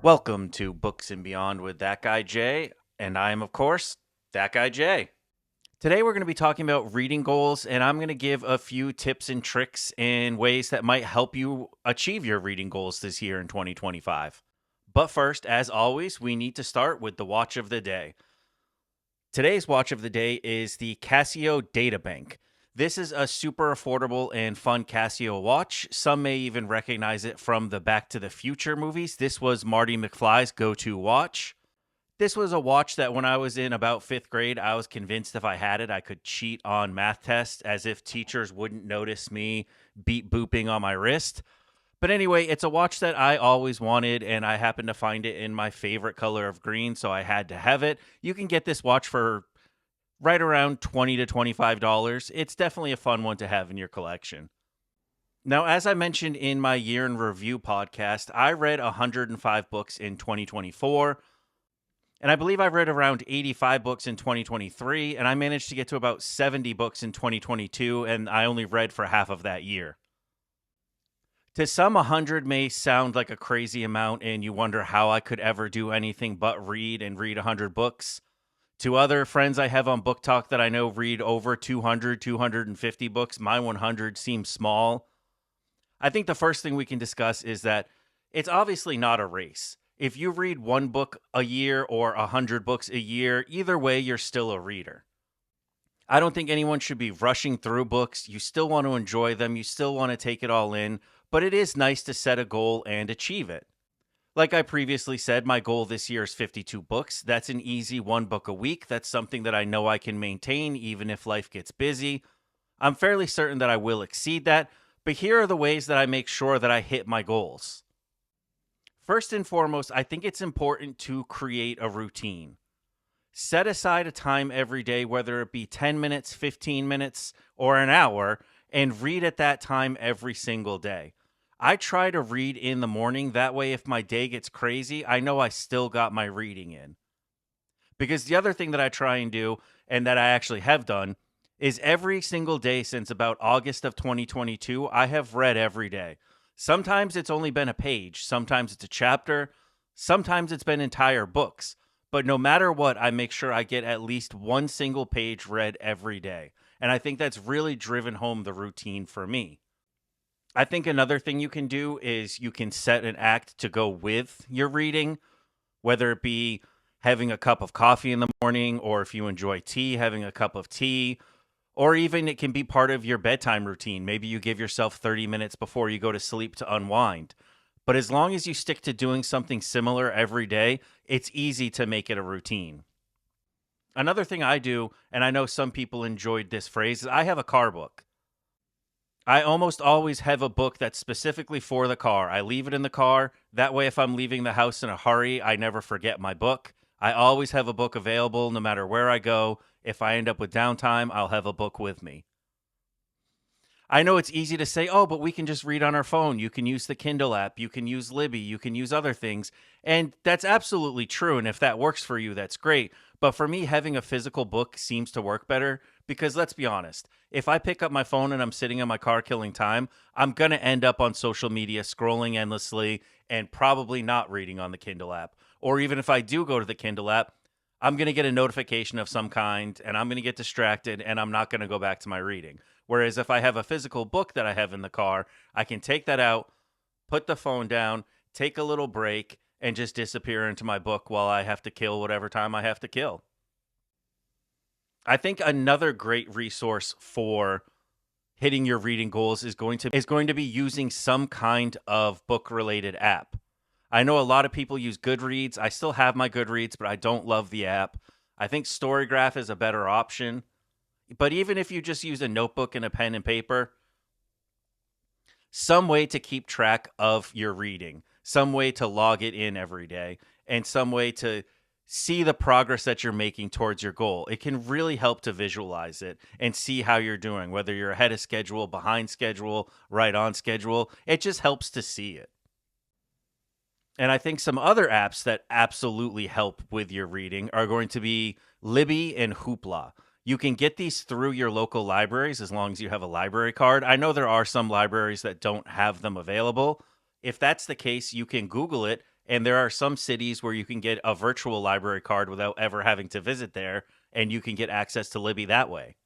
Welcome to Books and Beyond with That Guy Jay, and I am, of course, That Guy Jay. Today, we're going to be talking about reading goals, and I'm going to give a few tips and tricks and ways that might help you achieve your reading goals this year in 2025. But first, as always, we need to start with the watch of the day. Today's watch of the day is the Casio Databank. This is a super affordable and fun Casio watch. Some may even recognize it from the Back to the Future movies. This was Marty McFly's go-to watch. This was a watch that when I was in about 5th grade, I was convinced if I had it, I could cheat on math tests as if teachers wouldn't notice me beep booping on my wrist. But anyway, it's a watch that I always wanted, and I happened to find it in my favorite color of green, so I had to have it. You can get this watch for right around $20 to $25. It's definitely a fun one to have in your collection. Now, as I mentioned in my year in review podcast, I read 105 books in 2024, and I believe I read around 85 books in 2023, and I managed to get to about 70 books in 2022, and I only read for half of that year. To some, 100 may sound like a crazy amount, and you wonder how I could ever do anything but read 100 books. To other friends I have on Book Talk that I know read over 200, 250 books, my 100 seems small. I think the first thing we can discuss is that it's obviously not a race. If you read one book a year or 100 books a year, either way, you're still a reader. I don't think anyone should be rushing through books. You still want to enjoy them. You still want to take it all in. But it is nice to set a goal and achieve it. Like I previously said, my goal this year is 52 books. That's an easy one book a week. That's something that I know I can maintain even if life gets busy. I'm fairly certain that I will exceed that, but here are the ways that I make sure that I hit my goals. First and foremost, I think it's important to create a routine. Set aside a time every day, whether it be 10 minutes, 15 minutes, or an hour, and read at that time every single day. I try to read in the morning. That way, if my day gets crazy, I know I still got my reading in. Because the other thing that I try and do, and that I actually have done, is every single day since about August of 2022, I have read every day. Sometimes it's only been a page, sometimes it's a chapter, sometimes it's been entire books. But no matter what, I make sure I get at least one single page read every day. And I think that's really driven home the routine for me. I think another thing you can do is you can set an act to go with your reading, whether it be having a cup of coffee in the morning, or if you enjoy tea, having a cup of tea, or even it can be part of your bedtime routine. Maybe you give yourself 30 minutes before you go to sleep to unwind. But as long as you stick to doing something similar every day, it's easy to make it a routine. Another thing I do, and I know some people enjoyed this phrase, is I have a car book. I almost always have a book that's specifically for the car. I leave it in the car. That way, if I'm leaving the house in a hurry, I never forget my book. I always have a book available no matter where I go. If I end up with downtime, I'll have a book with me. I know it's easy to say, oh, but we can just read on our phone. You can use the Kindle app. You can use Libby. You can use other things. And that's absolutely true. And if that works for you, that's great. But for me, having a physical book seems to work better because let's be honest, if I pick up my phone and I'm sitting in my car killing time, I'm going to end up on social media scrolling endlessly and probably not reading on the Kindle app. Or even if I do go to the Kindle app, I'm going to get a notification of some kind and I'm going to get distracted and I'm not going to go back to my reading. Whereas if I have a physical book that I have in the car, I can take that out, put the phone down, take a little break, and just disappear into my book while I have to kill whatever time I have to kill. I think another great resource for hitting your reading goals is going to be using some kind of book-related app. I know a lot of people use Goodreads. I still have my Goodreads, but I don't love the app. I think Storygraph is a better option. But even if you just use a notebook and a pen and paper, some way to keep track of your reading, some way to log it in every day, and some way to see the progress that you're making towards your goal. It can really help to visualize it and see how you're doing, whether you're ahead of schedule, behind schedule, right on schedule. It just helps to see it. And I think some other apps that absolutely help with your reading are going to be Libby and Hoopla. You can get these through your local libraries as long as you have a library card. I know there are some libraries that don't have them available. If that's the case, you can Google it And there are some cities where you can get a virtual library card without ever having to visit there, and you can get access to Libby that way.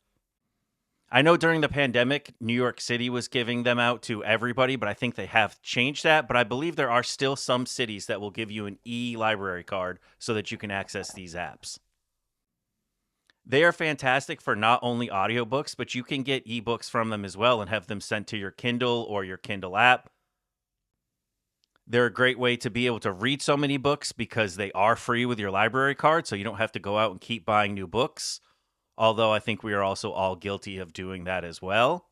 I know during the pandemic, New York City was giving them out to everybody, but I think they have changed that. But I believe there are still some cities that will give you an e-library card so that you can access these apps. They are fantastic for not only audiobooks, but you can get ebooks from them as well and have them sent to your Kindle or your Kindle app. They're a great way to be able to read so many books because they are free with your library card, so you don't have to go out and keep buying new books. Although I think we are also all guilty of doing that as well.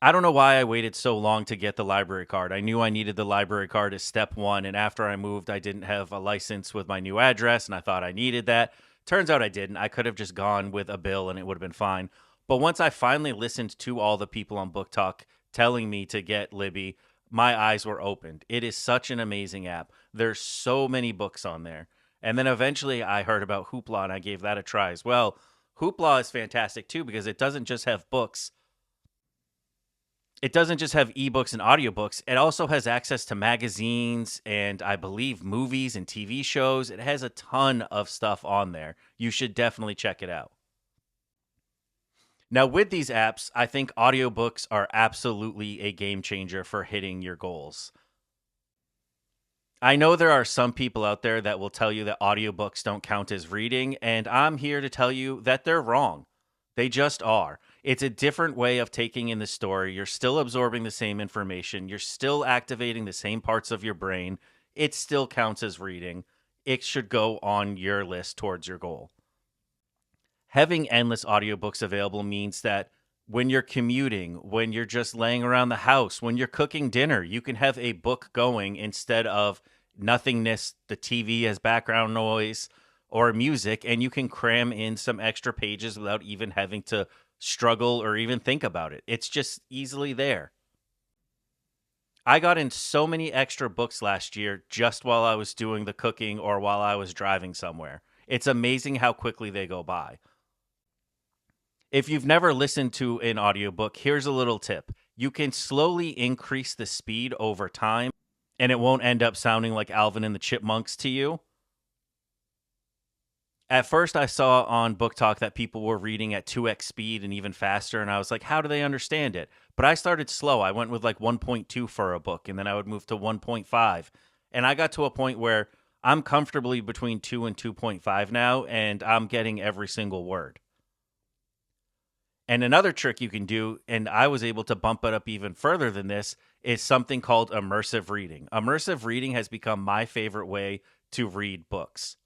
I don't know why I waited so long to get the library card. I knew I needed the library card as step one, and after I moved, I didn't have a license with my new address, and I thought I needed that. Turns out I didn't. I could have just gone with a bill and it would have been fine. But once I finally listened to all the people on Book Talk telling me to get Libby, my eyes were opened. It is such an amazing app. There's so many books on there. And then eventually I heard about Hoopla and I gave that a try as well. Hoopla is fantastic too because it doesn't just have books. It doesn't just have ebooks and audiobooks. It also has access to magazines and I believe movies and TV shows. It has a ton of stuff on there. You should definitely check it out. Now, with these apps, I think audiobooks are absolutely a game changer for hitting your goals. I know there are some people out there that will tell you that audiobooks don't count as reading, and I'm here to tell you that they're wrong. They just are. It's a different way of taking in the story. You're still absorbing the same information. You're still activating the same parts of your brain. It still counts as reading. It should go on your list towards your goal. Having endless audiobooks available means that when you're commuting, when you're just laying around the house, when you're cooking dinner, you can have a book going instead of nothingness, the TV as background noise, or music, and you can cram in some extra pages without even having to struggle or even think about it. It's just easily there. I got in so many extra books last year just while I was doing the cooking or while I was driving somewhere. It's amazing how quickly they go by. If you've never listened to an audiobook, here's a little tip. You can slowly increase the speed over time, and it won't end up sounding like Alvin and the Chipmunks to you. At first, I saw on Book Talk that people were reading at 2x speed and even faster, and I was like, how do they understand it? But I started slow. I went with like 1.2 for a book, and then I would move to 1.5. And I got to a point where I'm comfortably between 2 and 2.5 now, and I'm getting every single word. And another trick you can do, and I was able to bump it up even further than this, is something called immersive reading. Immersive reading has become my favorite way to read books.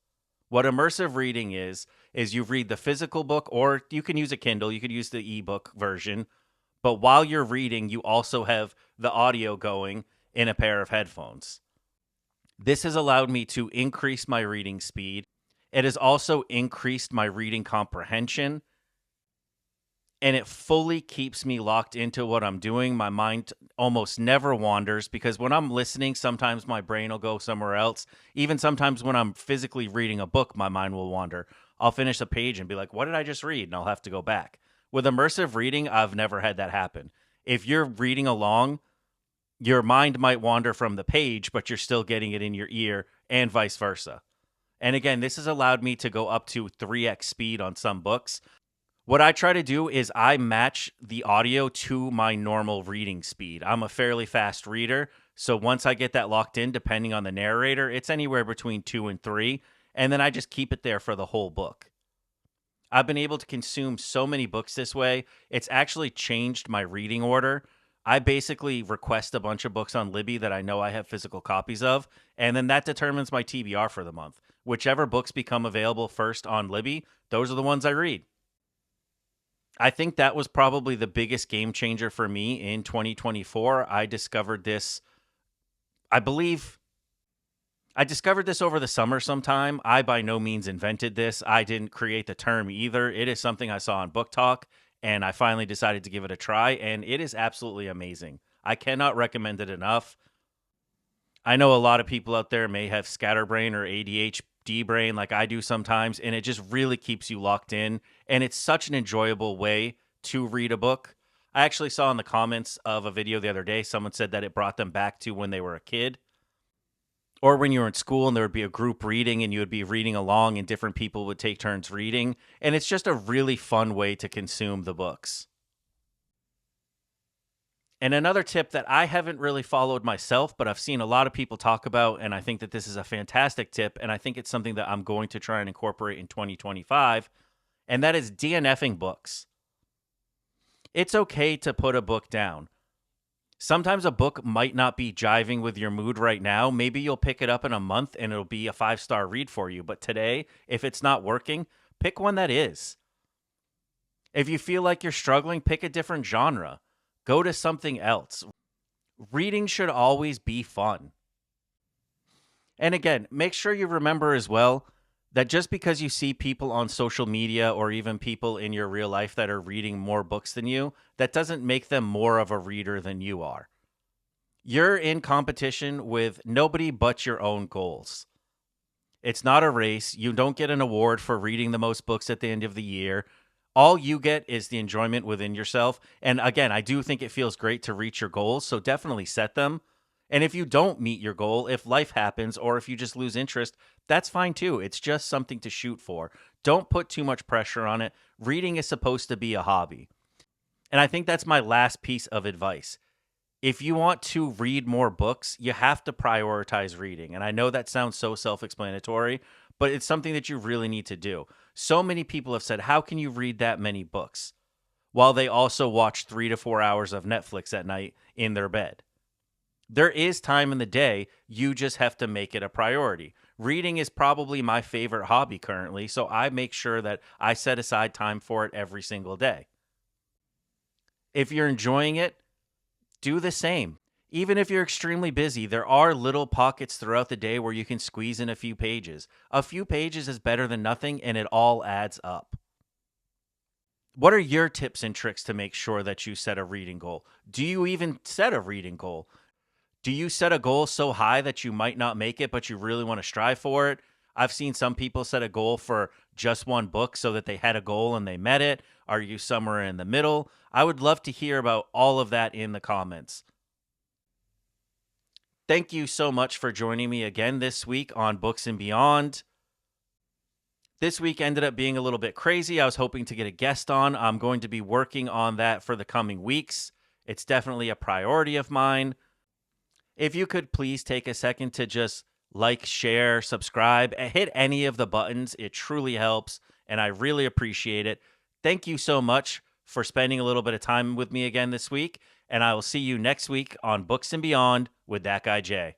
What immersive reading is you read the physical book, or you can use a Kindle, you could use the ebook version, but while you're reading, you also have the audio going in a pair of headphones. This has allowed me to increase my reading speed. It has also increased my reading comprehension, and it fully keeps me locked into what I'm doing. My mind almost never wanders because when I'm listening, sometimes my brain will go somewhere else. Even sometimes when I'm physically reading a book, my mind will wander. I'll finish a page and be like, what did I just read? And I'll have to go back. With immersive reading, I've never had that happen. If you're reading along, your mind might wander from the page, but you're still getting it in your ear and vice versa. And again, this has allowed me to go up to 3x speed on some books. What I try to do is I match the audio to my normal reading speed. I'm a fairly fast reader, so once I get that locked in, depending on the narrator, it's anywhere between 2 and 3, and then I just keep it there for the whole book. I've been able to consume so many books this way, it's actually changed my reading order. I basically request a bunch of books on Libby that I know I have physical copies of, and then that determines my TBR for the month. Whichever books become available first on Libby, those are the ones I read. I think that was probably the biggest game changer for me in 2024. I discovered this, I believe, I discovered this over the summer sometime. I by no means invented this. I didn't create the term either. It is something I saw on Book Talk, and I finally decided to give it a try, and it is absolutely amazing. I cannot recommend it enough. I know a lot of people out there may have scatterbrain or ADHD brain like I do sometimes, and it just really keeps you locked in. And it's such an enjoyable way to read a book. I actually saw in the comments of a video the other day, someone said that it brought them back to when they were a kid. Or when you were in school and there would be a group reading and you would be reading along and different people would take turns reading. And it's just a really fun way to consume the books. And another tip that I haven't really followed myself, but I've seen a lot of people talk about, and I think that this is a fantastic tip, and I think it's something that I'm going to try and incorporate in 2025, and that is DNFing books. It's okay to put a book down. Sometimes a book might not be jiving with your mood right now. Maybe you'll pick it up in a month and it'll be a 5-star read for you. But today, if it's not working, pick one that is. If you feel like you're struggling, pick a different genre. Go to something else. Reading should always be fun. And again, make sure you remember as well that just because you see people on social media or even people in your real life that are reading more books than you, that doesn't make them more of a reader than you are. You're in competition with nobody but your own goals. It's not a race. You don't get an award for reading the most books at the end of the year. All you get is the enjoyment within yourself. And again, I do think it feels great to reach your goals, so definitely set them. And if you don't meet your goal, if life happens, or if you just lose interest, that's fine too. It's just something to shoot for. Don't put too much pressure on it. Reading is supposed to be a hobby. And I think that's my last piece of advice. If you want to read more books, you have to prioritize reading. And I know that sounds so self explanatory, but it's something that you really need to do. So many people have said, how can you read that many books while they also watch 3 to 4 hours of Netflix at night in their bed? There is time in the day. You just have to make it a priority. Reading is probably my favorite hobby currently, so I make sure that I set aside time for it every single day. If you're enjoying it, do the same. Even if you're extremely busy, there are little pockets throughout the day where you can squeeze in a few pages. A few pages is better than nothing, and it all adds up. What are your tips and tricks to make sure that you set a reading goal? Do you even set a reading goal? Do you set a goal so high that you might not make it, but you really want to strive for it? I've seen some people set a goal for just one book so that they had a goal and they met it. Are you somewhere in the middle? I would love to hear about all of that in the comments. Thank you so much for joining me again this week on Books and Beyond. This week ended up being a little bit crazy. I was hoping to get a guest on. I'm going to be working on that for the coming weeks. It's definitely a priority of mine. If you could please take a second to just like, share, subscribe, hit any of the buttons, it truly helps, and I really appreciate it. Thank you so much for spending a little bit of time with me again this week, and I will see you next week on Books and Beyond with That Guy Jay.